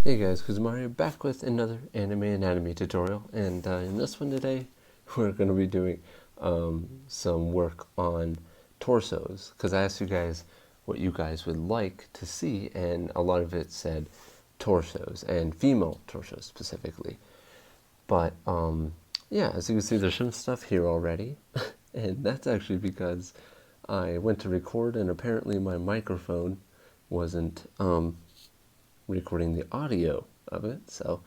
Hey guys, Kuzumaru back with another anime anatomy tutorial, and in this one today we're going to be doing some work on torsos, because I asked you guys what you guys would like to see, and a lot of it said torsos, and female torsos specifically. But yeah, as you can see there's some stuff here already, and that's actually because I went to record and apparently my microphone wasn't recording the audio of it. So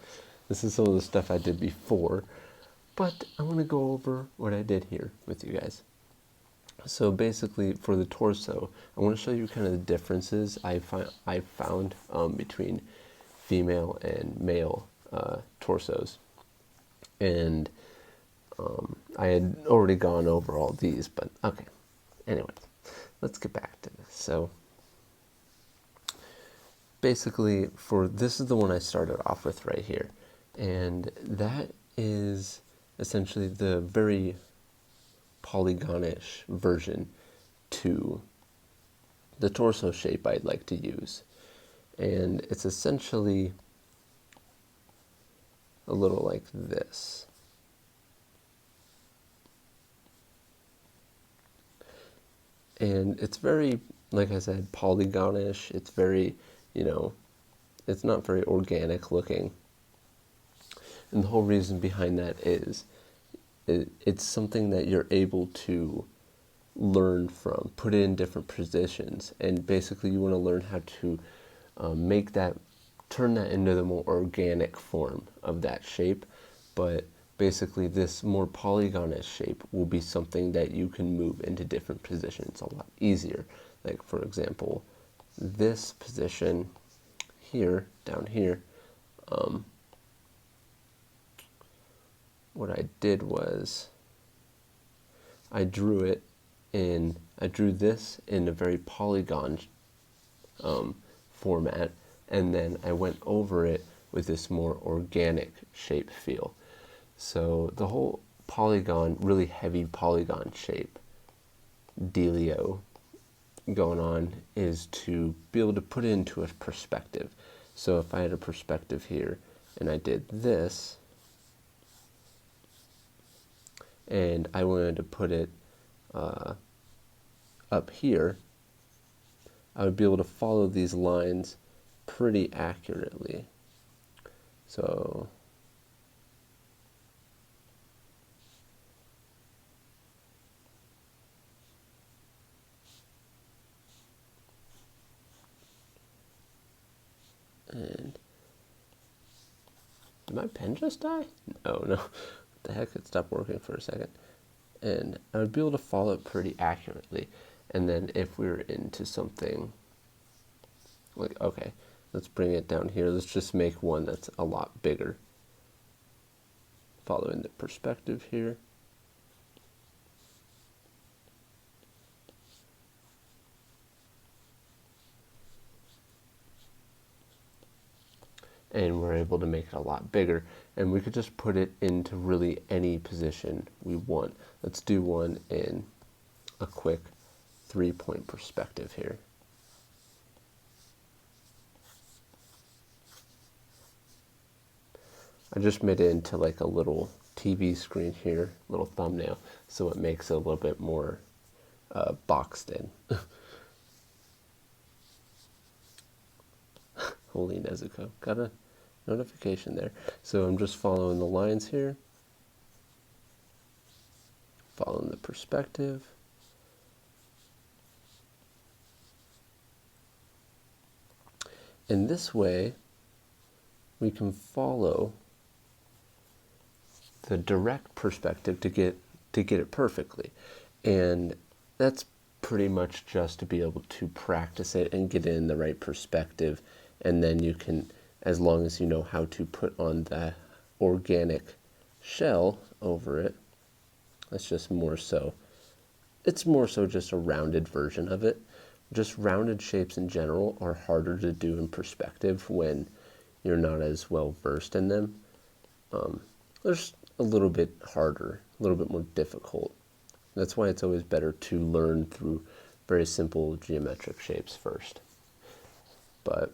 this is some of the stuff I did before, but I want to go over what I did here with you guys. So basically for the torso, I want to show you kind of the differences I found between female and male torsos. And I had already gone over all these, but okay. Anyways, let's get back to this. So basically for this is the one I started off with right here, and that is essentially the very polygonish version to the torso shape I'd like to use, and it's essentially a little like this. And it's very, like I said, polygonish. It's very, it's not very organic looking. And the whole reason behind that is it's something that you're able to learn from, put it in different positions, and basically you want to learn how to turn that into the more organic form of that shape. But basically this more polygonish shape will be something that you can move into different positions a lot easier. Like for example, this position here, down here, what I did was I drew this in a very polygon format, and then I went over it with this more organic shape feel. So the whole polygon, really heavy polygon shape dealio going on is to be able to put it into a perspective. So if I had a perspective here and I did this and I wanted to put it up here, I would be able to follow these lines pretty accurately. So and did my pen just die? Oh no, what the heck, it stopped working for a second. And I would be able to follow it pretty accurately. And then if we were into something like, okay, let's bring it down here. Let's just make one that's a lot bigger. Following the perspective here. And we're able to make it a lot bigger, and we could just put it into really any position we want. Let's do one in a quick 3-point perspective here. I just made it into like a little TV screen here, little thumbnail, so it makes it a little bit more boxed in. Holy Nezuko, got a notification there. So I'm just following the lines here, following the perspective. And this way, we can follow the direct perspective to get it perfectly. And that's pretty much just to be able to practice it and get it in the right perspective. And then you can, as long as you know how to put on the organic shell over it, that's just more so, it's more so just a rounded version of it. Just rounded shapes in general are harder to do in perspective when you're not as well versed in them. They're just a little bit harder, a little bit more difficult. That's why it's always better to learn through very simple geometric shapes first. But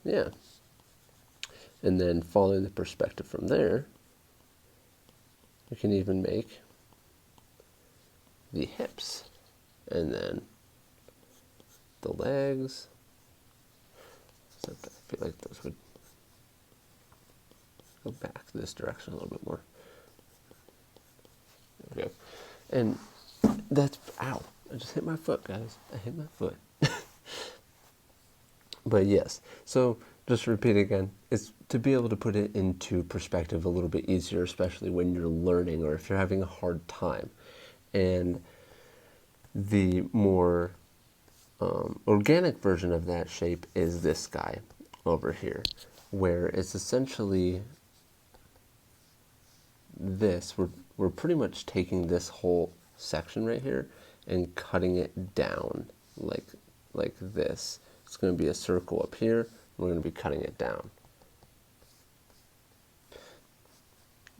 yeah, And then following the perspective from there, we can even make the hips, and then the legs. So I feel like those would go back this direction a little bit more. There we go. And that's, ow, I just hit my foot, guys. I hit my foot. But yes, so just repeat again, it's to be able to put it into perspective a little bit easier, especially when you're learning or if you're having a hard time. And the more organic version of that shape is this guy over here, where it's essentially this. We're pretty much taking this whole section right here and cutting it down like this. It's going to be a circle up here. We're going to be cutting it down.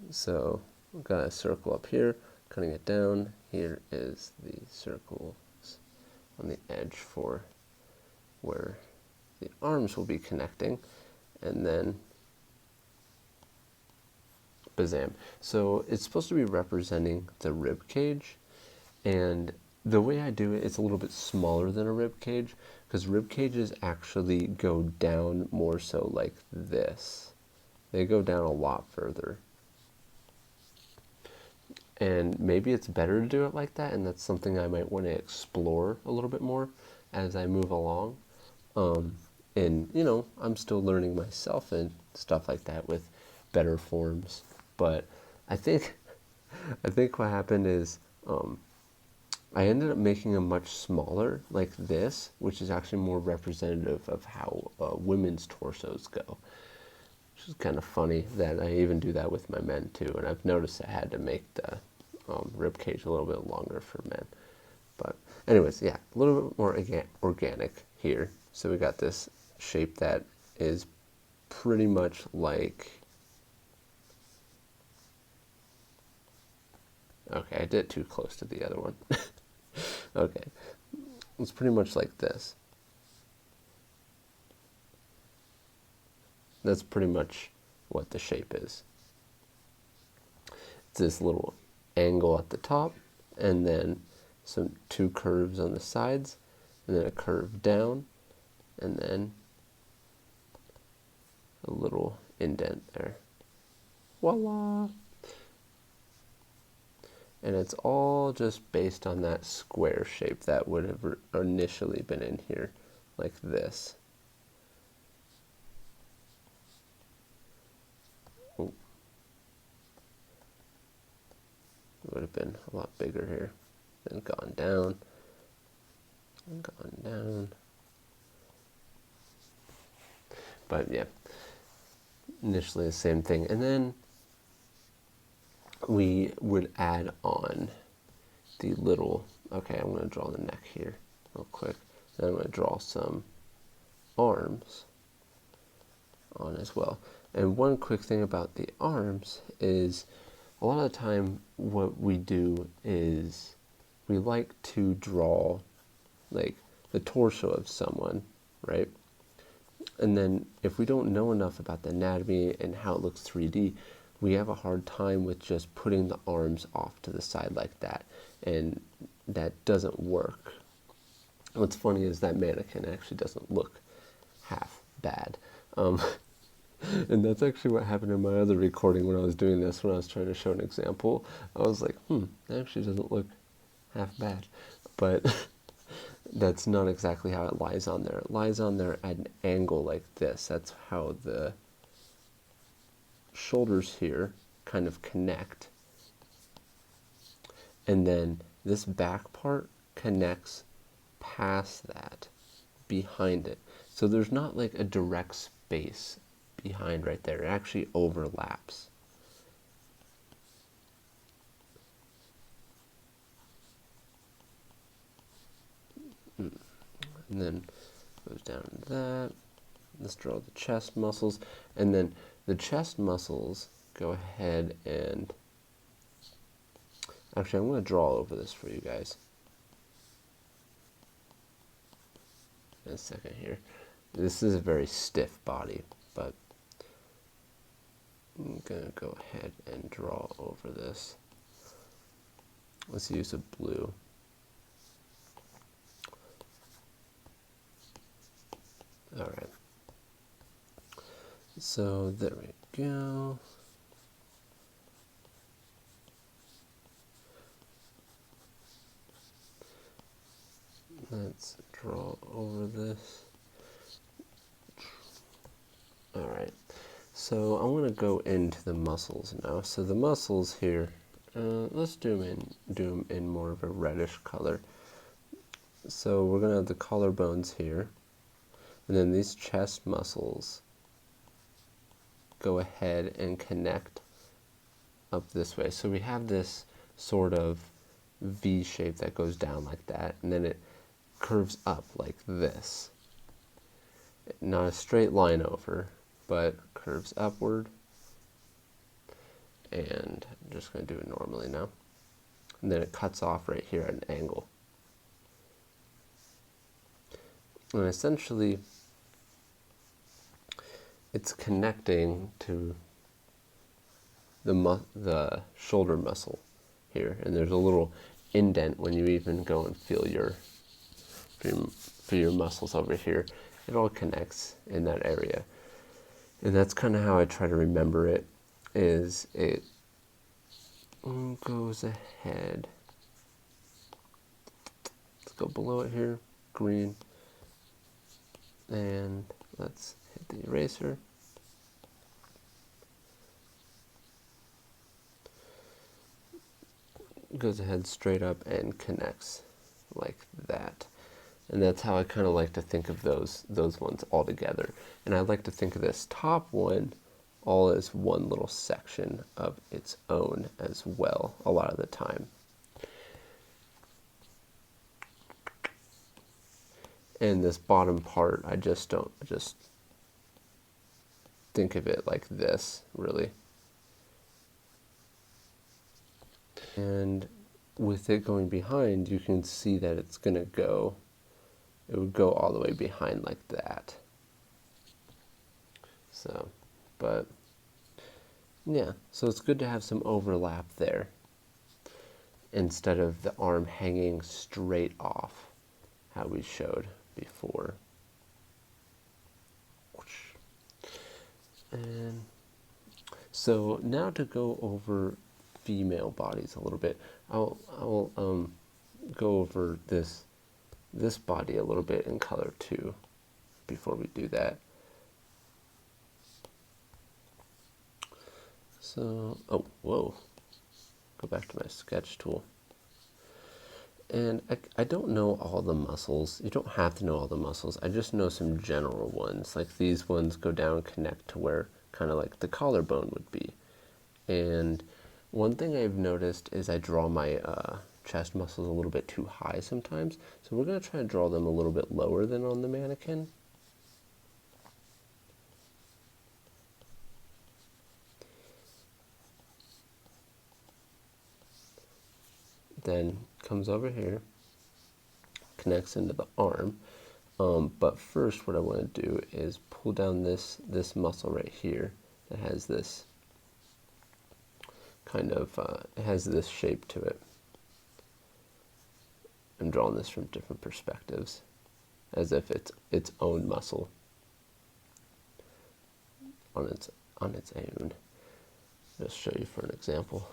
So we've got a circle up here, cutting it down. Here is the circles on the edge for where the arms will be connecting, and then bazam. So it's supposed to be representing the rib cage, and the way I do it, it's a little bit smaller than a rib cage, because rib cages actually go down more so like this. They go down a lot further. And maybe it's better to do it like that, and that's something I might want to explore a little bit more as I move along. And, you know, I'm still learning myself and stuff like that with better forms. But I think what happened is I ended up making them much smaller, like this, which is actually more representative of how women's torsos go. Which is kind of funny that I even do that with my men too. And I've noticed I had to make the rib cage a little bit longer for men. But anyways, yeah, a little bit more organic here. So we got this shape that is pretty much like, okay, I did too close to the other one. Okay, it's pretty much like this. That's pretty much what the shape is. It's this little angle at the top, and then two curves on the sides, and then a curve down, and then a little indent there. Voila! And it's all just based on that square shape that would have initially been in here, like this. Ooh. It would have been a lot bigger here. Then gone down, and gone down. But yeah, initially the same thing. And then we would add on the little, okay, I'm going to draw the neck here real quick. Then I'm going to draw some arms on as well. And one quick thing about the arms is a lot of the time what we do is we like to draw like the torso of someone, right? And then if we don't know enough about the anatomy and how it looks 3D, we have a hard time with just putting the arms off to the side like that, and that doesn't work. What's funny is that mannequin actually doesn't look half bad. And that's actually what happened in my other recording when I was doing this, when I was trying to show an example. I was like, that actually doesn't look half bad. But that's not exactly how it lies on there. It lies on there at an angle like this. That's how the shoulders here kind of connect. And then this back part connects past that, behind it. So there's not like a direct space behind right there. It actually overlaps. And then goes down to that. Let's draw the chest muscles. And then the chest muscles, go ahead and, actually I'm going to draw over this for you guys in a second here. This is a very stiff body, but gonna go ahead and draw over this. Let's use a blue. All right. So there we go. Let's draw over this. All right. So I want to go into the muscles now. So the muscles here, let's do them in more of a reddish color. So we're going to have the collarbones here, and then these chest muscles go ahead and connect up this way. So we have this sort of V shape that goes down like that, and then it curves up like this. Not a straight line over, but curves upward. And I'm just going to do it normally now. And then it cuts off right here at an angle. And essentially, it's connecting to the shoulder muscle here. And there's a little indent when you even go and feel for your muscles over here. It all connects in that area. And that's kind of how I try to remember it, is it goes ahead. Let's go below it here, green. And let's hit the eraser. Goes ahead straight up and connects like that. And that's how I kind of like to think of those ones all together. And I like to think of this top one all as one little section of its own as well, a lot of the time. And this bottom part, I just think of it like this, really. And with it going behind, you can see that it's going to go, it would go all the way behind like that. So, but yeah, so it's good to have some overlap there instead of the arm hanging straight off, how we showed before. And so now to go over female bodies a little bit, I'll go over this body a little bit in color too before we do that. So, oh, whoa, go back to my sketch tool. And I don't know all the muscles. You don't have to know all the muscles. I just know some general ones. Like these ones go down and connect to where kind of like the collarbone would be. And one thing I've noticed is I draw my chest muscles a little bit too high sometimes. So we're going to try to draw them a little bit lower than on the mannequin. Then comes over here, connects into the arm. But first what I want to do is pull down this muscle right here that has this kind of, it has this shape to it. I'm drawing this from different perspectives, as if it's its own muscle on its own. Just show you for an example.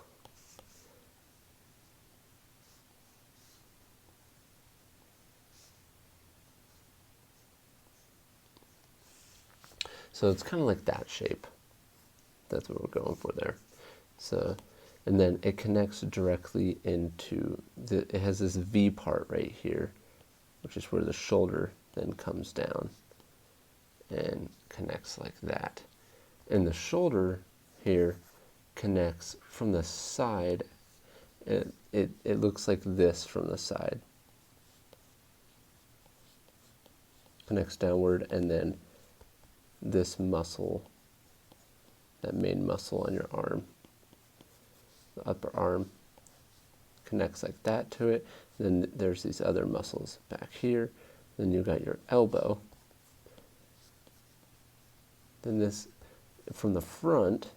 So it's kind of like that shape. That's what we're going for there. So, and then it connects directly into it has this V part right here, which is where the shoulder then comes down and connects like that. And the shoulder here connects from the side. It looks like this from the side. Connects downward, and then this muscle, that main muscle on your arm, the upper arm, connects like that to it. Then there's these other muscles back here. Then you've got your elbow. Then this, from the front,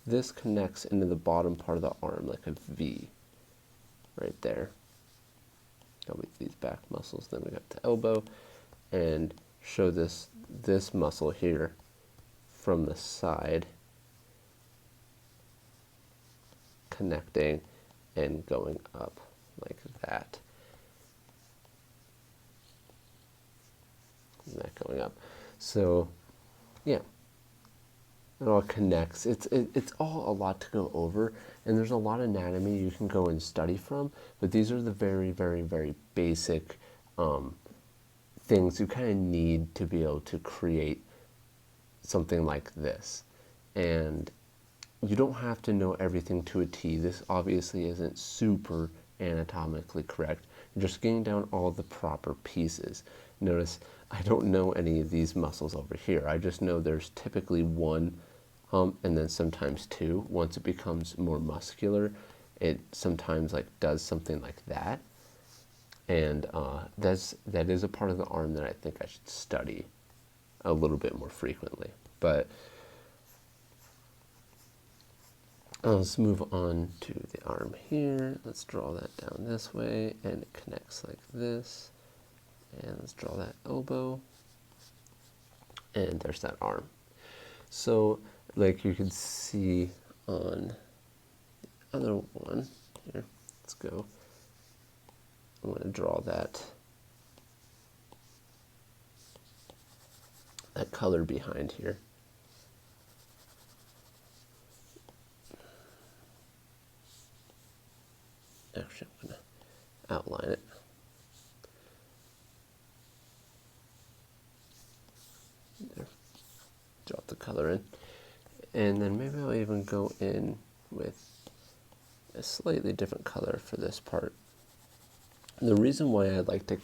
this connects into the bottom part of the arm like a V right there. Got with these back muscles, then we got the elbow, and show this muscle here from the side connecting and going up like that. And that going up. So yeah, it all connects. It's all a lot to go over, and there's a lot of anatomy you can go and study from, but these are the very, very, very basic things you kind of need to be able to create something like this. And you don't have to know everything to a T. This obviously isn't super anatomically correct. You're just getting down all the proper pieces. Notice I don't know any of these muscles over here. I just know there's typically one hump and then sometimes two. Once it becomes more muscular, it sometimes like does something like that. And that is a part of the arm that I think I should study a little bit more frequently. But let's move on to the arm here. Let's draw that down this way, and it connects like this. And let's draw that elbow. And there's that arm. So, like you can see on the other one here, let's go. I'm going to draw that color behind here. Actually, I'm going to outline it. There. Drop the color in. And then maybe I'll even go in with a slightly different color for this part. The reason why I like to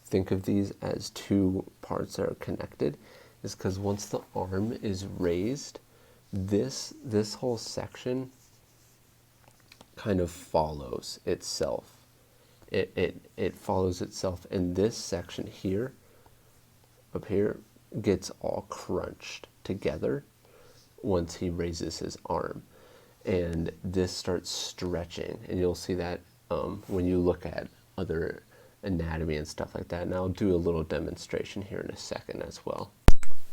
think of these as two parts that are connected is because once the arm is raised, this whole section kind of follows itself. It follows itself, and this section here, up here, gets all crunched together once he raises his arm. And this starts stretching, and you'll see that when you look at other anatomy and stuff like that. And I'll do a little demonstration here in a second as well.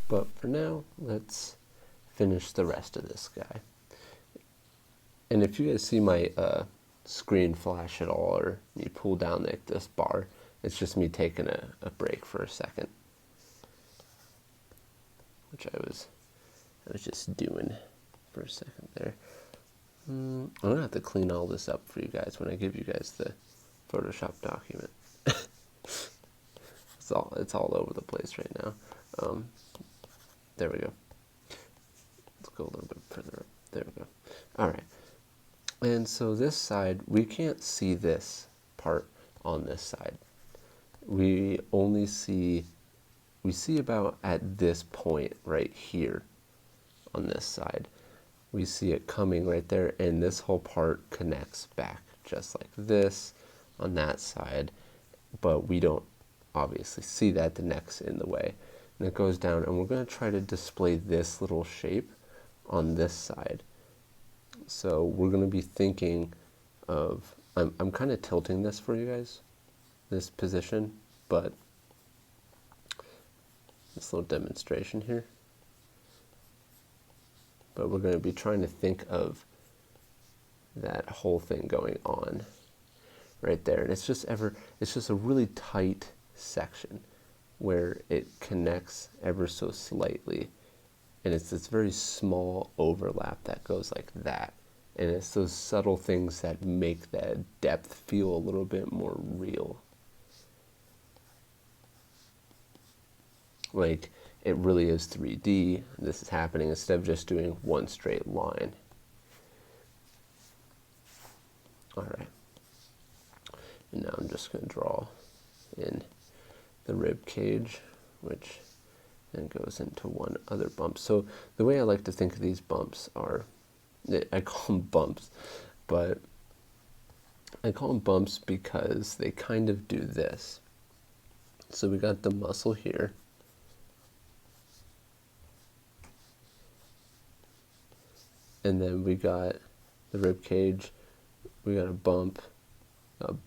But for now, let's finish the rest of this guy. And if you guys see my screen flash at all, or you pull down like this bar, it's just me taking a break for a second, which I was just doing for a second there. I'm gonna have to clean all this up for you guys when I give you guys the Photoshop document. it's all over the place right now. There we go. Let's go a little bit further up. There we go. All right. And so this side, we can't see this part on this side. We see about at this point right here on this side. We see it coming right there, and this whole part connects back just like this on that side, but we don't obviously see that. The neck's in the way, and it goes down, and we're going to try to display this little shape on this side. So we're going to be thinking of, I'm kind of tilting this for you guys, this position, but this little demonstration here. But we're going to be trying to think of that whole thing going on right there. And it's just a really tight section where it connects ever so slightly. And it's this very small overlap that goes like that. And it's those subtle things that make that depth feel a little bit more real. Like, it really is 3D. This is happening instead of just doing one straight line. All right. And now I'm just going to draw in the rib cage, which then goes into one other bump. So the way I like to think of these bumps are, I call them bumps, but I call them bumps because they kind of do this. So we got the muscle here. and then we got the rib cage, we got a bump, and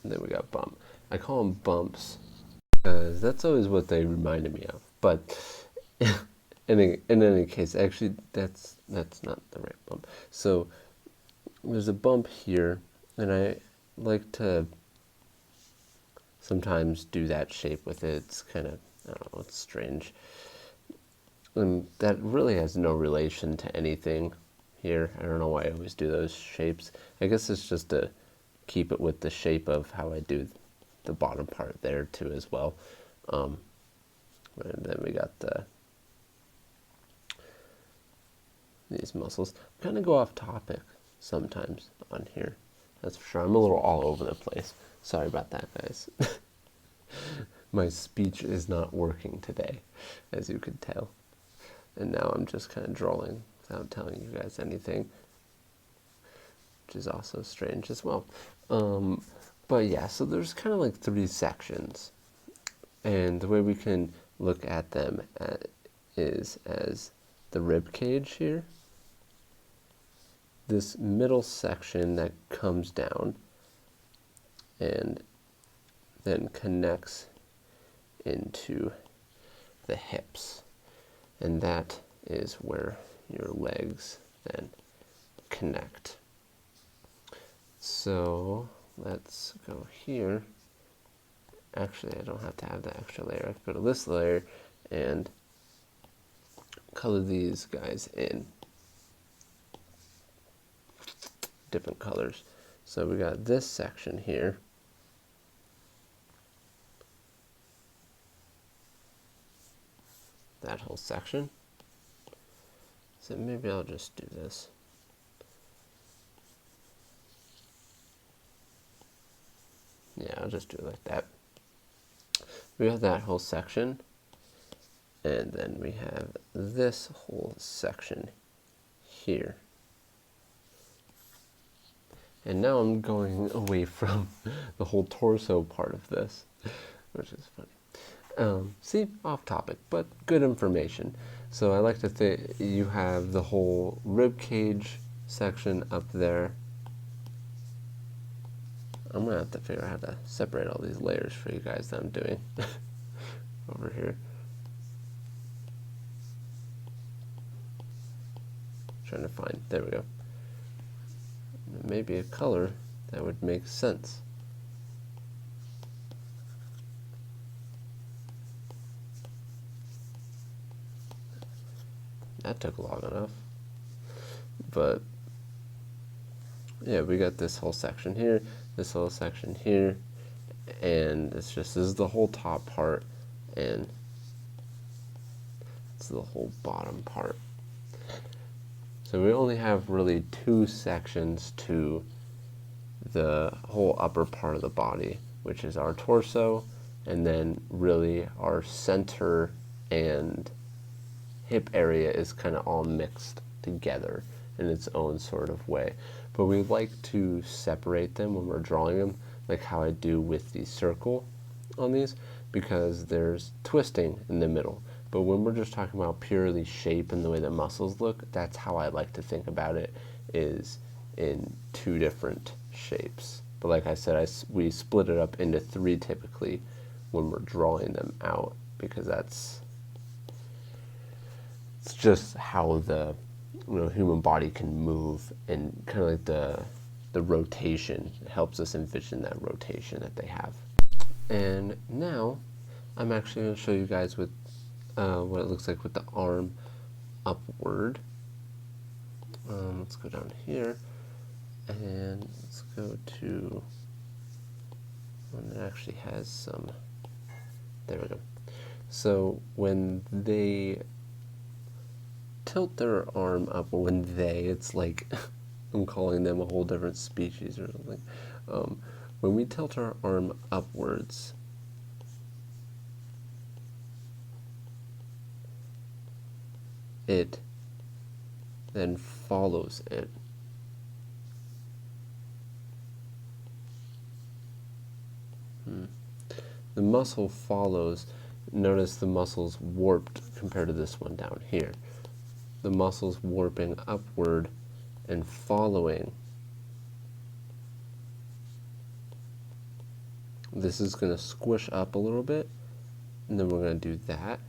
then we got bump. I call them bumps because that's always what they reminded me of. But in any case, actually, that's not the right bump. So there's a bump here, and I like to sometimes do that shape with it. It's kind of, I don't know, it's strange. And that really has no relation to anything here. I don't know why I always do those shapes. I guess it's just to keep it with the shape of how I do the bottom part there too as well. And then we got these muscles. I kind of go off topic sometimes on here. That's for sure. I'm a little all over the place. Sorry about that, guys. My speech is not working today, as you could tell. And now I'm just kind of drawing without telling you guys anything, which is also strange as well. But yeah, so there's kind of like 3 sections. And the way we can look at them is as the rib cage here, this middle section that comes down and then connects into the hips. And that is where your legs then connect. So let's go here. Actually, I don't have to have the extra layer. I can go to this layer and color these guys in different colors. So we got this section here. That whole section. So maybe I'll just do this. Yeah, I'll just do it like that. We have that whole section, and then we have this whole section here. And now I'm going away from the whole torso part of this, which is funny. See, off topic, but good information. So I like to think you have the whole rib cage section up there. I'm gonna have to figure out how to separate all these layers for you guys that I'm doing over here. Trying to find, there we go. Maybe a color that would make sense. That took long enough. But yeah, we got this whole section here, this whole section here, and it's just, this is the whole top part, and it's the whole bottom part. So we only have really 2 sections to the whole upper part of the body, which is our torso, and then really our center and hip area is kind of all mixed together in its own sort of way. But we like to separate them when we're drawing them, like how I do with the circle on these, because there's twisting in the middle. But when we're just talking about purely shape and the way that muscles look, that's how I like to think about it, is in 2 different shapes. But like I said, we split it up into 3 typically when we're drawing them out, because it's just how the human body can move, and kind of like the rotation. It helps us envision that rotation that they have. And now I'm actually going to show you guys with what it looks like with the arm upward. Let's go down here, and let's go to one that actually has some, there we go. So when they tilt their arm up, or when it's like I'm calling them a whole different species or something. When we tilt our arm upwards, it then follows it. The muscle follows. Notice the muscle's warped compared to this one down here. The muscle's warping upward and following. This is going to squish up a little bit, and then we're going to do that,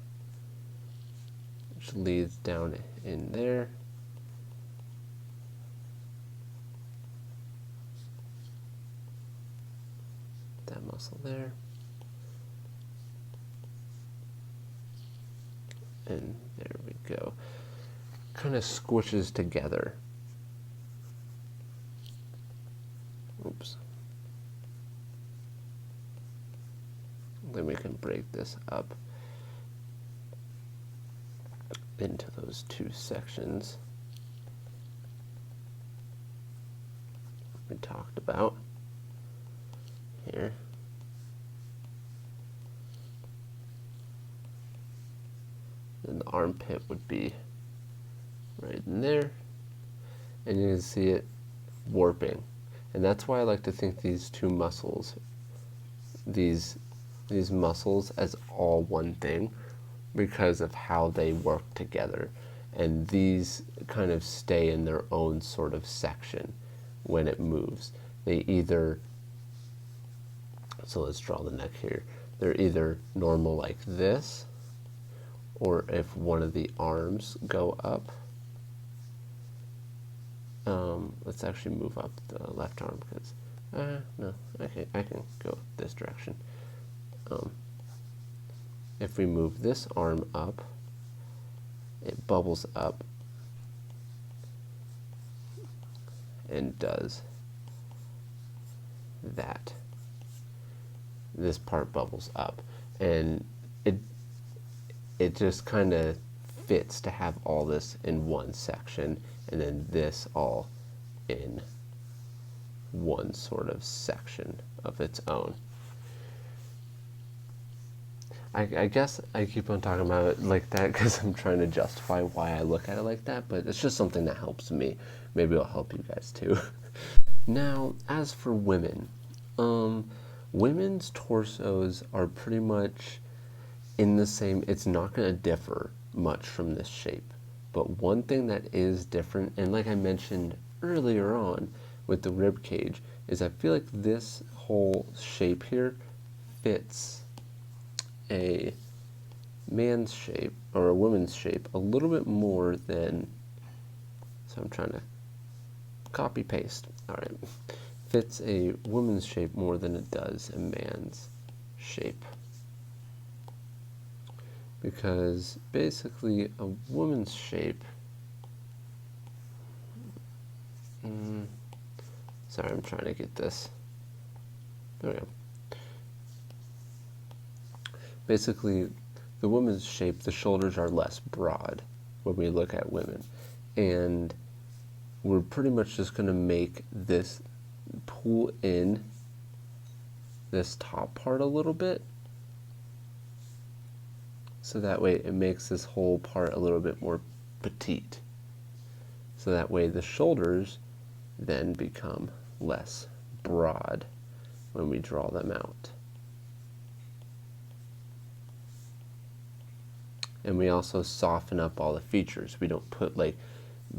which leads down in there. That muscle there. And there we go. Kind of squishes together. Oops. Then we can break this up into those two sections we talked about here. Then the armpit would be right in there, and you can see it warping. And that's why I like to think these two muscles, these muscles as all one thing, because of how they work together. And these kind of stay in their own sort of section when it moves. They either, so let's draw the neck here, they're either normal like this, or if one of the arms go up, let's actually move up the left arm, because no, I can go this direction. If we move this arm up, it bubbles up and does that. This part bubbles up, and it just kind of fits to have all this in one section, and then this all in one sort of section of its own. I guess I keep on talking about it like that because I'm trying to justify why I look at it like that, but it's just something that helps me. Maybe it'll help you guys too. Now, as for women, women's torsos are pretty much in the same, it's not going to differ much from this shape. But one thing that is different, and like I mentioned earlier on with the rib cage, is I feel like this whole shape here fits a man's shape or a woman's shape a little bit more than, so I'm trying to copy paste. All right, fits a woman's shape more than it does a man's shape, because basically a woman's shape, sorry, I'm trying to get this, there we go. Basically, the woman's shape, the shoulders are less broad when we look at women, and we're pretty much just going to make this pull in this top part a little bit, so that way it makes this whole part a little bit more petite, so that way the shoulders then become less broad when we draw them out. And we also soften up all the features. We don't put like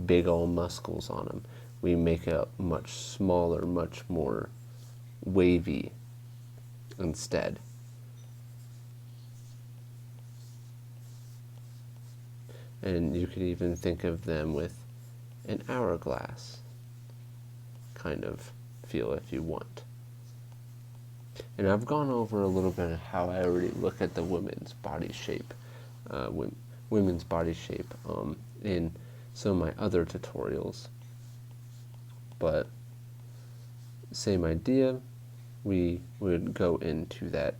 big old muscles on them. We make it much smaller, much more wavy instead. And you could even think of them with an hourglass kind of feel if you want. And I've gone over a little bit of how I already look at the women's body shape, women's body shape in some of my other tutorials. But same idea, we would go into that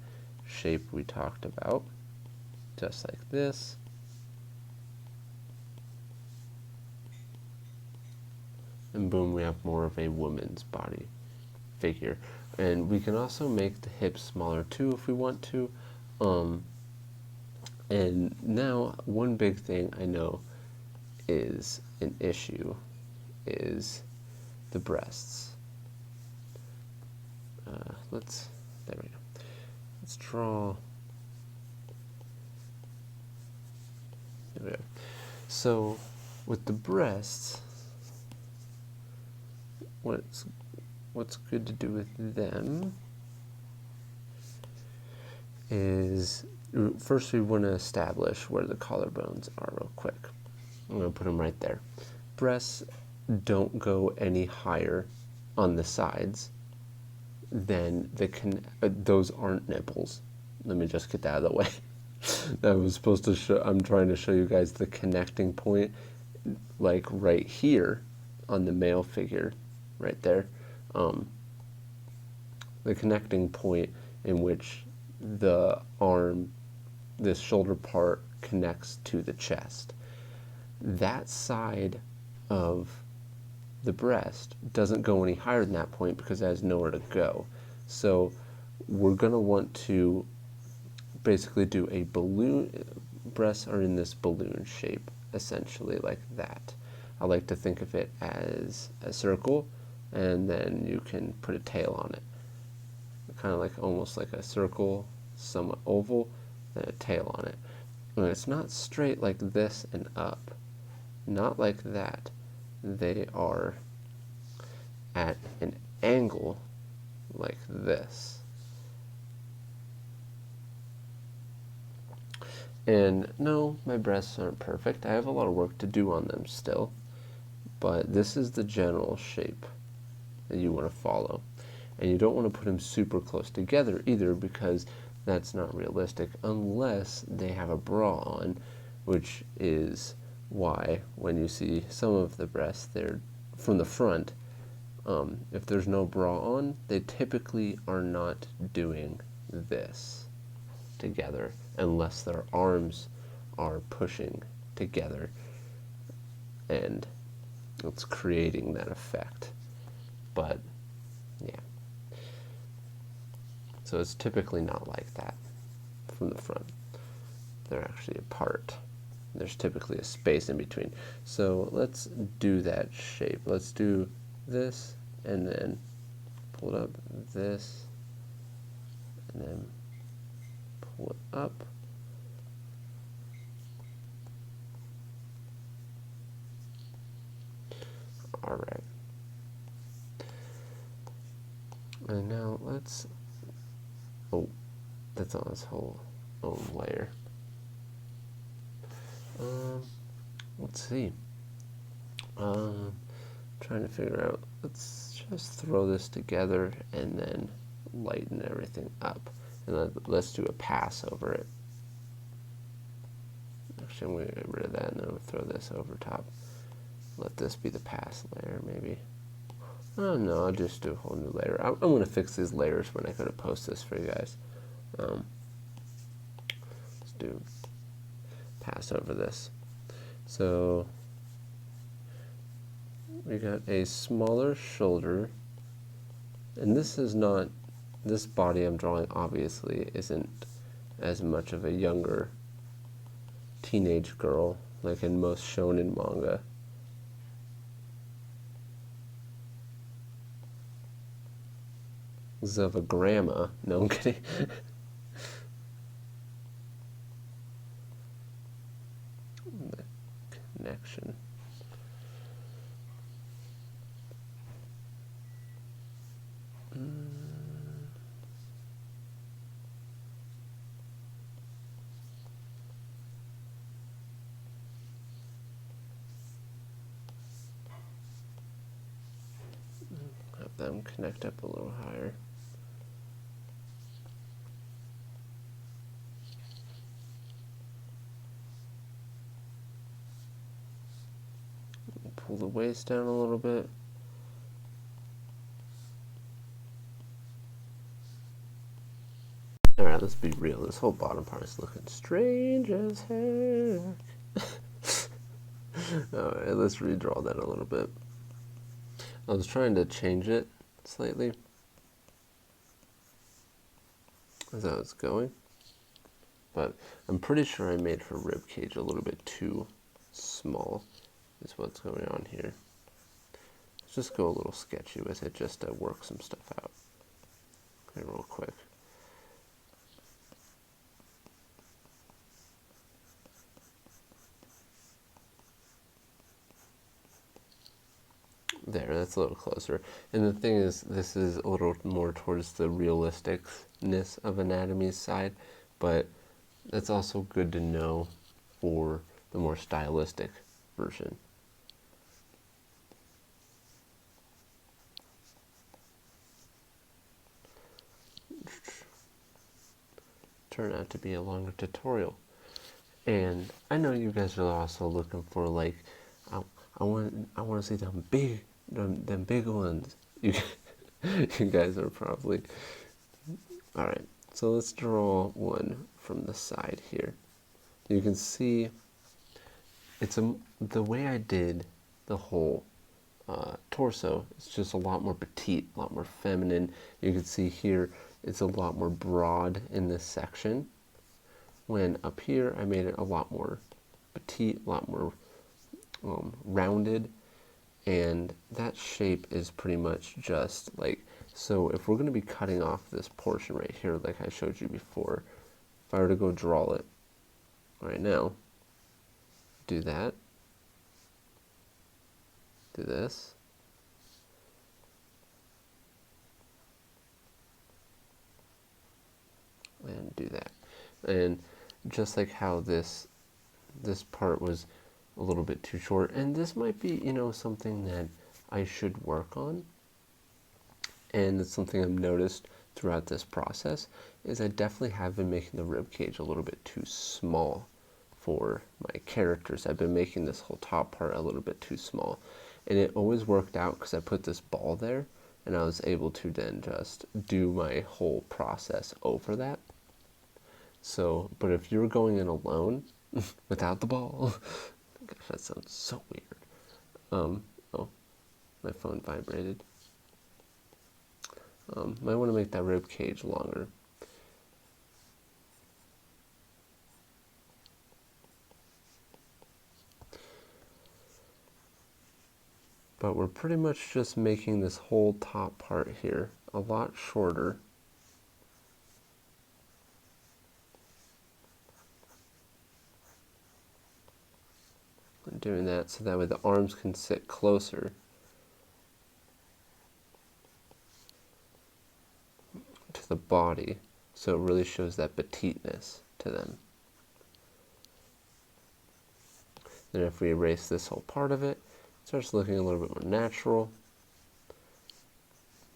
shape we talked about, just like this. And boom, we have more of a woman's body figure. And we can also make the hips smaller too if we want to. And now, one big thing I know is an issue is the breasts. There we go. Let's draw. There we go. So with the breasts, what's good to do with them is first we want to establish where the collarbones are real quick. I'm going to put them right there. Breasts don't go any higher on the sides than those aren't nipples. Let me just get that out of the way. That was supposed to show, I'm trying to show you guys the connecting point, like right here on the male figure, right there. The connecting point in which the arm, this shoulder part connects to the chest. That side of the breast doesn't go any higher than that point because it has nowhere to go. So we're going to want to basically do a balloon. Breasts are in this balloon shape, essentially like that. I like to think of it as a circle, and then you can put a tail on it. Kind of like almost like a circle, somewhat oval, then a tail on it. And it's not straight like this and up. Not like that. They are at an angle like this. And no, my breasts aren't perfect. I have a lot of work to do on them still. But this is the general shape that you want to follow. And you don't want to put them super close together either, because that's not realistic unless they have a bra on, which is why when you see some of the breasts, they're from the front, if there's no bra on, they typically are not doing this together unless their arms are pushing together and it's creating that effect. But yeah, so it's typically not like that from the front. They're actually apart. There's typically a space in between. So let's do that shape. Let's do this and then pull it up, this, and then pull it up. All right. And now let's, oh, that's on its whole own layer. Let's see. Trying to figure out, let's just throw this together and then lighten everything up. And let's do a pass over it. Actually, I'm going to get rid of that and then we'll throw this over top. Let this be the pass layer, maybe. Oh no, I'll just do a whole new layer. I'm going to fix these layers when I go to post this for you guys. Let's do pass over this. So we got a smaller shoulder, and this is not, this body I'm drawing obviously isn't as much of a younger teenage girl like in most shonen manga. This is of a grandma. No, I'm kidding. The connection. Have them connect up a little higher. Pull the waist down a little bit. Alright, let's be real. This whole bottom part is looking strange as heck. Alright, let's redraw that a little bit. I was trying to change it slightly as I was going, but I'm pretty sure I made her rib cage a little bit too small is what's going on here. Let's just go a little sketchy with it just to work some stuff out. Okay, real quick. There, that's a little closer. And the thing is, this is a little more towards the realisticness of anatomy's side, but that's also good to know for the more stylistic version. Turned out to be a longer tutorial. And I know you guys are also looking for like, I want to see them big ones. You you guys are probably all right. So let's draw one from the side here. You can see the way I did the whole torso. It's just a lot more petite, a lot more feminine. You can see here it's a lot more broad in this section. When up here I made it a lot more petite, a lot more rounded, and that shape is pretty much just like, so if we're going to be cutting off this portion right here like I showed you before, if I were to go draw it right now, do that, do this, and do that. And just like how this part was a little bit too short, and this might be, you know, something that I should work on, and it's something I've noticed throughout this process, is I definitely have been making the rib cage a little bit too small for my characters. I've been making this whole top part a little bit too small, and it always worked out because I put this ball there, and I was able to then just do my whole process over that. So, but if you're going in alone without the ball, gosh, that sounds so weird. Oh, my phone vibrated. Might want to make that rib cage longer. But we're pretty much just making this whole top part here a lot shorter. I'm doing that so that way the arms can sit closer to the body, so it really shows that petiteness to them. Then if we erase this whole part of it, it starts looking a little bit more natural.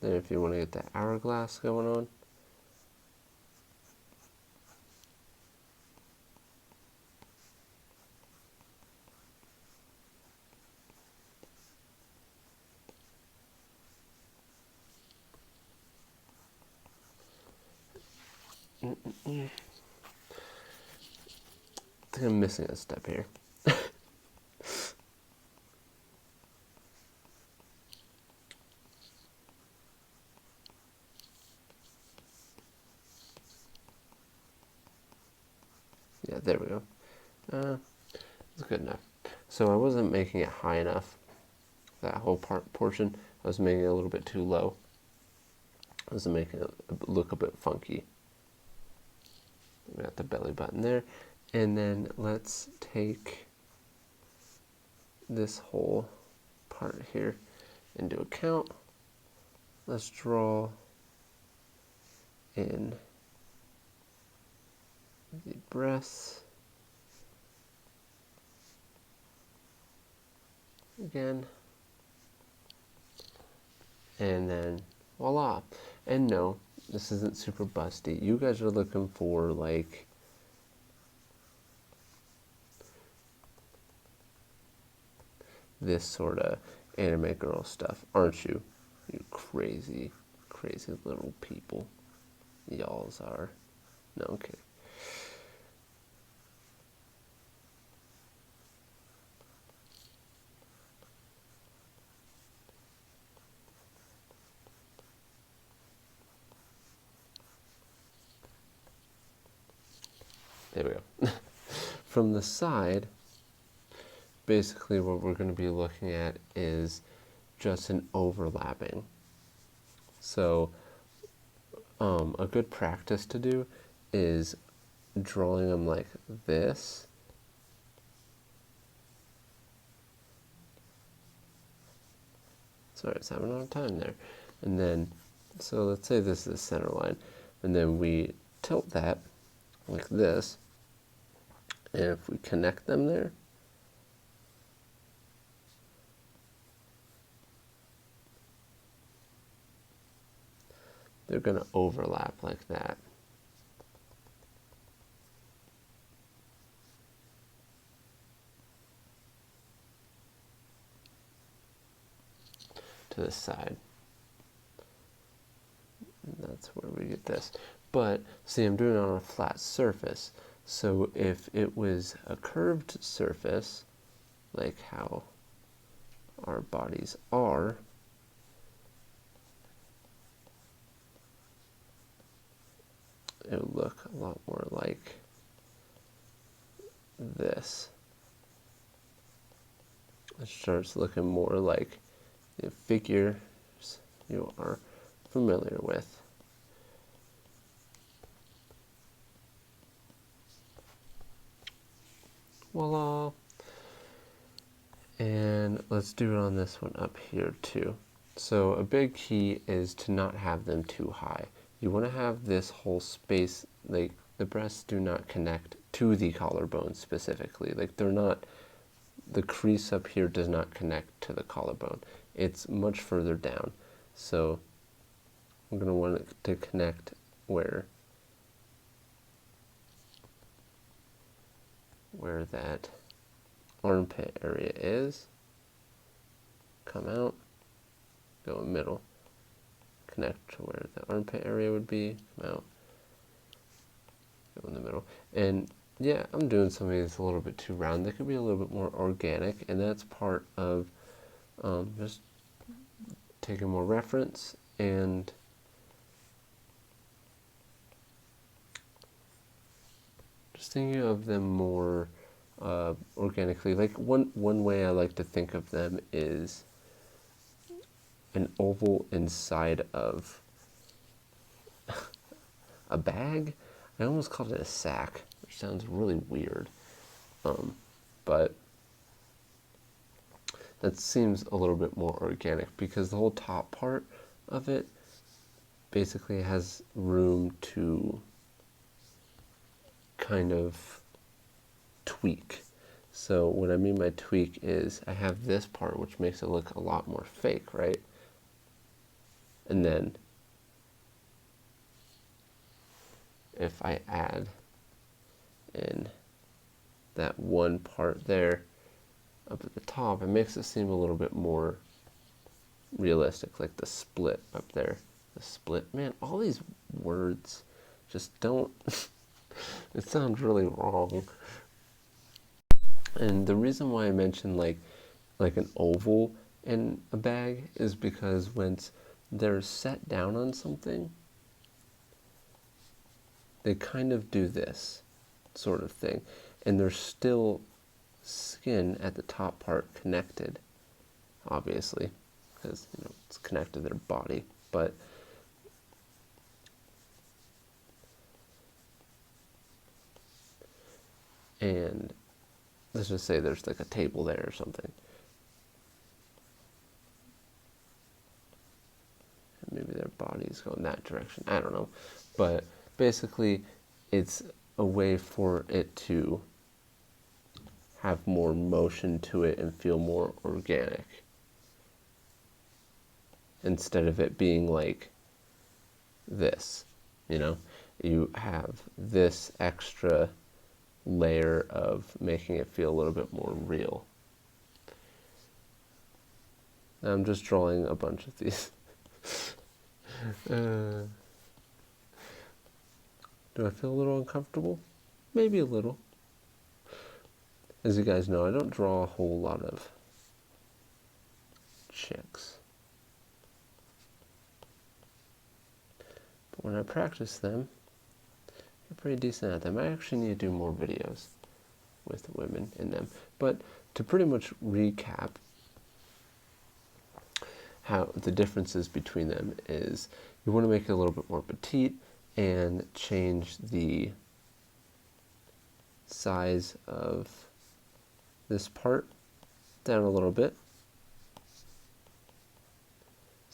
Then if you want to get that hourglass going on, I think I'm missing a step here. Yeah, there we go. It's good enough. So I wasn't making it high enough, that whole portion. I was making it a little bit too low. I was making it look a bit funky. We got the belly button there. And then let's take this whole part here into account. Let's draw in the breasts again, and then voila. And no, this isn't super busty. You guys are looking for like this sort of anime girl stuff, aren't you? You crazy, crazy little people. Y'alls are. No, okay. There we go. From the side, basically what we're going to be looking at is just an overlapping. So a good practice to do is drawing them like this, Sorry, it's having a hard time there. And then, so let's say this is the center line, and then we tilt that like this, and if we connect them there, they're going to overlap like that. To the side. And that's where we get this. But see, I'm doing it on a flat surface. So if it was a curved surface, like how our bodies are, it would look a lot more like this. It starts looking more like the figures you are familiar with. Voila. And let's do it on this one up here too. So a big key is to not have them too high. You want to have this whole space, like the breasts do not connect to the collarbone specifically. Like they're not, the crease up here does not connect to the collarbone. It's much further down. So I'm going to want it to connect where that armpit area is. Come out, go middle, connect to where the armpit area would be, come out, go in the middle. And yeah, I'm doing some of these a little bit too round. They could be a little bit more organic, and that's part of just taking more reference and just thinking of them more organically. Like one way I like to think of them is an oval inside of a bag. I almost called it a sack, which sounds really weird, but that seems a little bit more organic because the whole top part of it basically has room to kind of tweak. So what I mean by tweak is I have this part which makes it look a lot more fake, right? And then if I add in that one part there up at the top, it makes it seem a little bit more realistic, like the split up there. The split, man, all these words just don't, it sounds really wrong. And the reason why I mentioned like an oval in a bag is because when they're set down on something, they kind of do this sort of thing. And there's still skin at the top part connected, obviously, because it's connected to their body. But and let's just say there's like a table there or something. And maybe their bodies go in that direction. I don't know. But basically, it's a way for it to have more motion to it and feel more organic, instead of it being like this. You have this extra layer of making it feel a little bit more real. I'm just drawing a bunch of these. Do I feel a little uncomfortable? Maybe a little. As you guys know, I don't draw a whole lot of chicks. But when I practice them, I'm pretty decent at them. I actually need to do more videos with women in them. But to pretty much recap, how the differences between them is you want to make it a little bit more petite and change the size of this part down a little bit.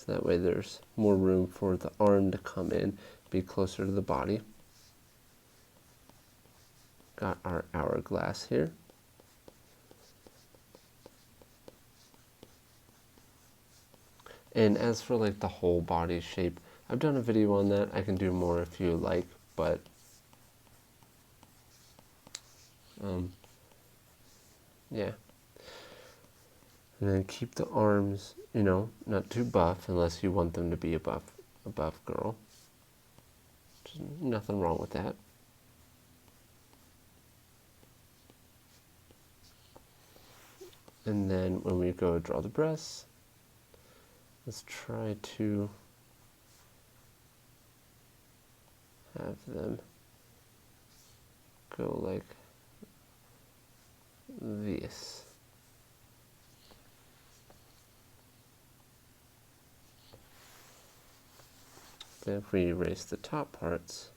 So that way there's more room for the arm to come in, be closer to the body. Got our hourglass here. And as for like the whole body shape, I've done a video on that. I can do more if you like, but yeah. And then keep the arms, you know, not too buff unless you want them to be a buff girl. There's nothing wrong with that. And then when we go draw the breasts, let's try to have them go like this. Then if we erase the top parts,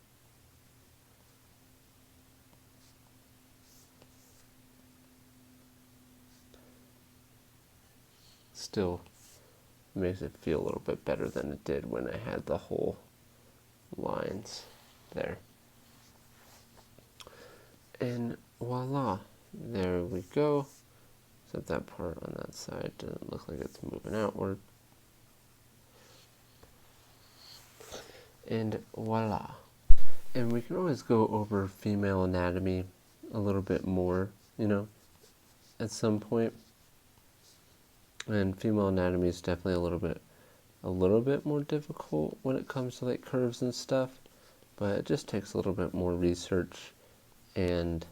still makes it feel a little bit better than it did when I had the whole lines there. And voila, there we go. Except that part on that side doesn't look like it's moving outward. And voila. And we can always go over female anatomy a little bit more, you know, at some point. And female anatomy is definitely a little bit more difficult when it comes to like curves and stuff, but it just takes a little bit more research and,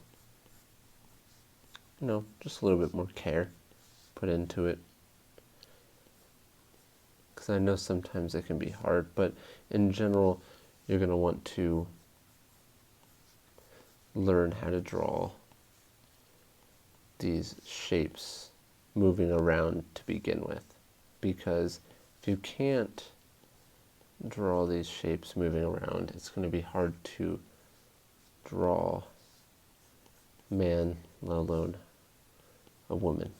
you know, just a little bit more care put into it. Because I know sometimes it can be hard, but in general, you're going to want to learn how to draw these shapes moving around to begin with. Because if you can't draw these shapes moving around, it's going to be hard to draw man, let alone a woman.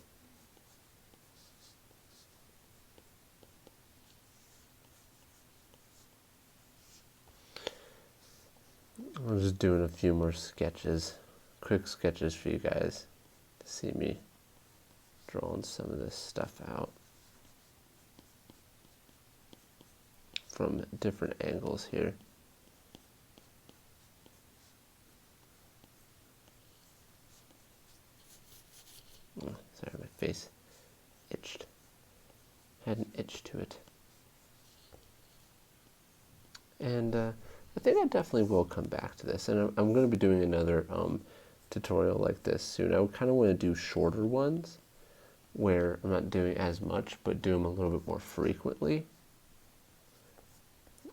I'm just doing a few more sketches, quick sketches for you guys to see me drawing some of this stuff out from different angles here. Oh, sorry, my face itched. Had an itch to it. And I think I definitely will come back to this, and I'm going to be doing another tutorial like this soon. I kind of want to do shorter ones where I'm not doing as much, but do them a little bit more frequently.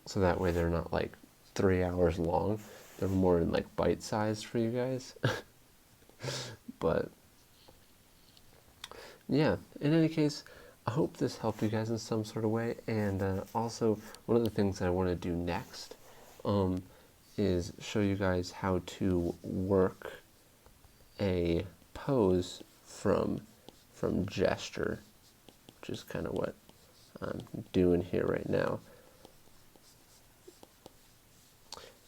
So that way they're not like 3 hours long. They're more in like bite-sized for you guys. But yeah, in any case, I hope this helped you guys in some sort of way. And also, one of the things that I want to do next is show you guys how to work a pose from gesture, which is kind of what I'm doing here right now.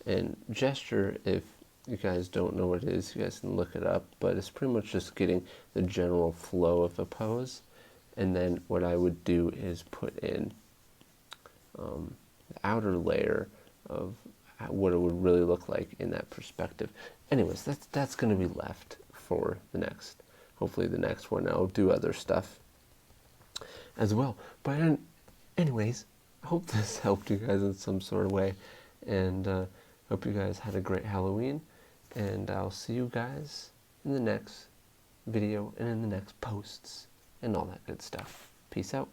And gesture, if you guys don't know what it is, you guys can look it up, but it's pretty much just getting the general flow of a pose. And then what I would do is put in the outer layer of what it would really look like in that perspective. Anyways, that's going to be left for the next, hopefully the next one. I'll do other stuff as well. But anyways, I hope this helped you guys in some sort of way, and hope you guys had a great Halloween, and I'll see you guys in the next video and in the next posts and all that good stuff. Peace out.